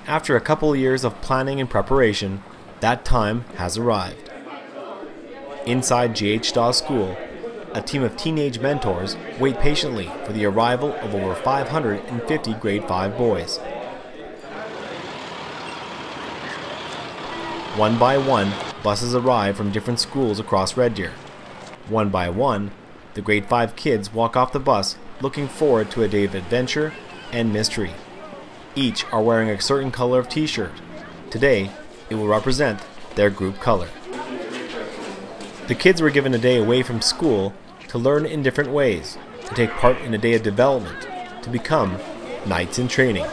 After a couple of years of planning and preparation, that time has arrived. Inside GH Dawes School, a team of teenage mentors wait patiently for the arrival of over 550 grade 5 boys. One by one, buses arrive from different schools across Red Deer. One by one, the grade 5 kids walk off the bus looking forward to a day of adventure and mystery. Each are wearing a certain color of t-shirt. Today, it will represent their group color. The kids were given a day away from school to learn in different ways, to take part in a day of development, to become knights in training.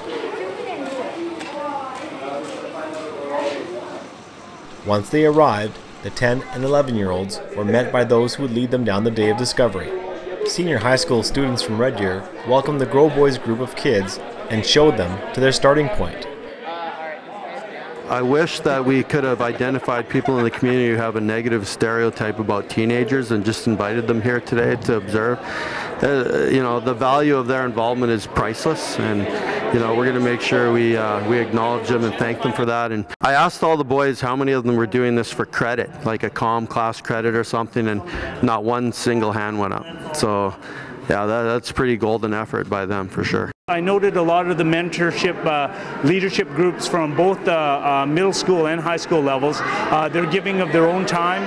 Once they arrived, the 10 and 11-year-olds were met by those who would lead them down the day of discovery. Senior high school students from Red Deer welcomed the Growboys group of kids and showed them to their starting point. I wish that we could have identified people in the community who have a negative stereotype about teenagers and just invited them here today to observe. The value of their involvement is priceless, and we're going to make sure we acknowledge them and thank them for that. And I asked all the boys how many of them were doing this for credit, like a comm class credit or something, and not one single hand went up. So yeah, that's a pretty golden effort by them for sure. I noted a lot of the mentorship leadership groups from both the middle school and high school levels. They're giving of their own time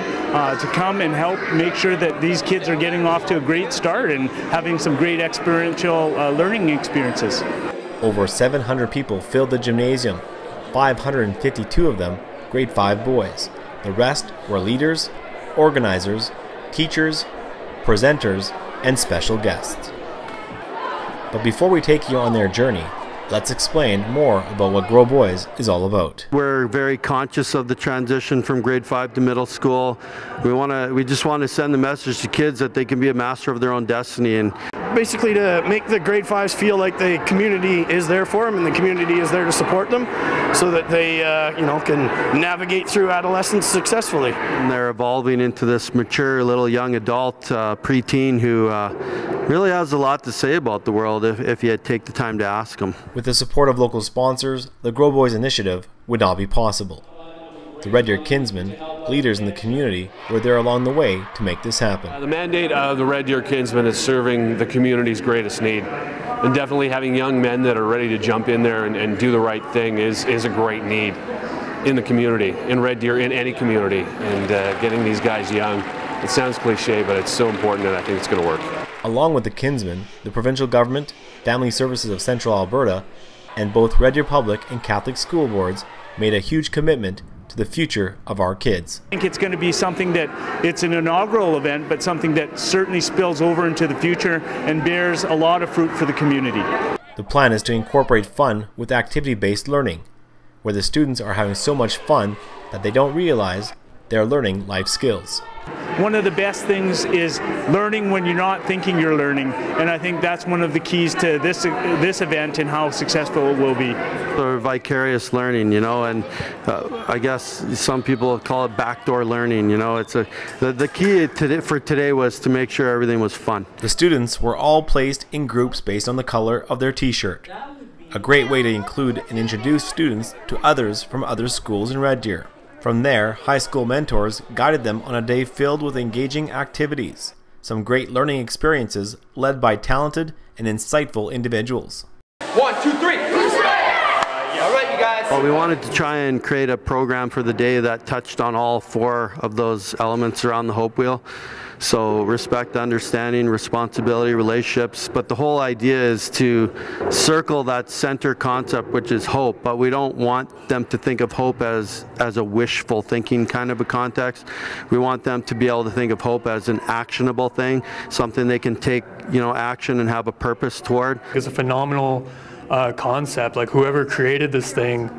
to come and help make sure that these kids are getting off to a great start and having some great experiential learning experiences. Over 700 people filled the gymnasium, 552 of them grade 5 boys. The rest were leaders, organizers, teachers, presenters, and special guests. But before we take you on their journey, let's explain more about what Growboys is all about. We're very conscious of the transition from grade 5 to middle school. We just want to send the message to kids that they can be a master of their own destiny, and basically to make the grade 5s feel like the community is there for them and the community is there to support them so that they can navigate through adolescence successfully. And they're evolving into this mature little young adult preteen who really has a lot to say about the world if you take the time to ask them. With the support of local sponsors, the Growboys initiative would not be possible. The Red Deer Kinsmen, leaders in the community, were there along the way to make this happen. The mandate of the Red Deer Kinsmen is serving the community's greatest need. And definitely having young men that are ready to jump in there and do the right thing is a great need in the community, in Red Deer, in any community. And getting these guys young, it sounds cliche, but it's so important, and I think it's going to work. Along with the Kinsmen, the provincial government, Family Services of Central Alberta, and both Red Deer Public and Catholic school boards made a huge commitment to the future of our kids. I think it's going to be something that it's an inaugural event, but something that certainly spills over into the future and bears a lot of fruit for the community. The plan is to incorporate fun with activity-based learning, where the students are having so much fun that they don't realize they're learning life skills. One of the best things is learning when you're not thinking you're learning, and I think that's one of the keys to this event and how successful it will be. Or vicarious learning, and I guess some people call it backdoor learning. It's the key for today was to make sure everything was fun. The students were all placed in groups based on the color of their t-shirt. A great way to include and introduce students to others from other schools in Red Deer. From there, high school mentors guided them on a day filled with engaging activities, some great learning experiences led by talented and insightful individuals. 1, 2, 3. All right, you guys. Well, we wanted to try and create a program for the day that touched on all 4 of those elements around the Hope Wheel. So respect, understanding, responsibility, relationships, but the whole idea is to circle that center concept, which is hope, but we don't want them to think of hope as a wishful thinking kind of a context. We want them to be able to think of hope as an actionable thing, something they can take, action and have a purpose toward. It's a phenomenal concept. Like, whoever created this thing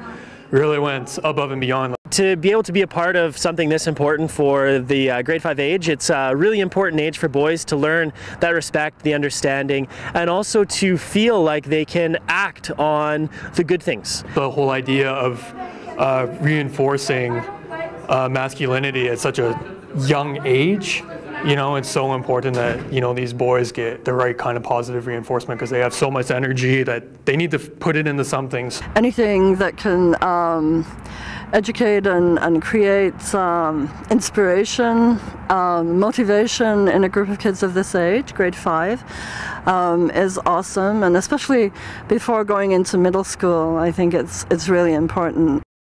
really went above and beyond. To be able to be a part of something this important for the grade 5 age, it's a really important age for boys to learn that respect, the understanding, and also to feel like they can act on the good things. The whole idea of reinforcing masculinity at such a young age You know, it's so important that, you know, these boys get the right kind of positive reinforcement because they have so much energy that they need to put it into some things. Anything that can educate and create inspiration, motivation in a group of kids of this age, grade 5, is awesome, and especially before going into middle school, I think it's really important.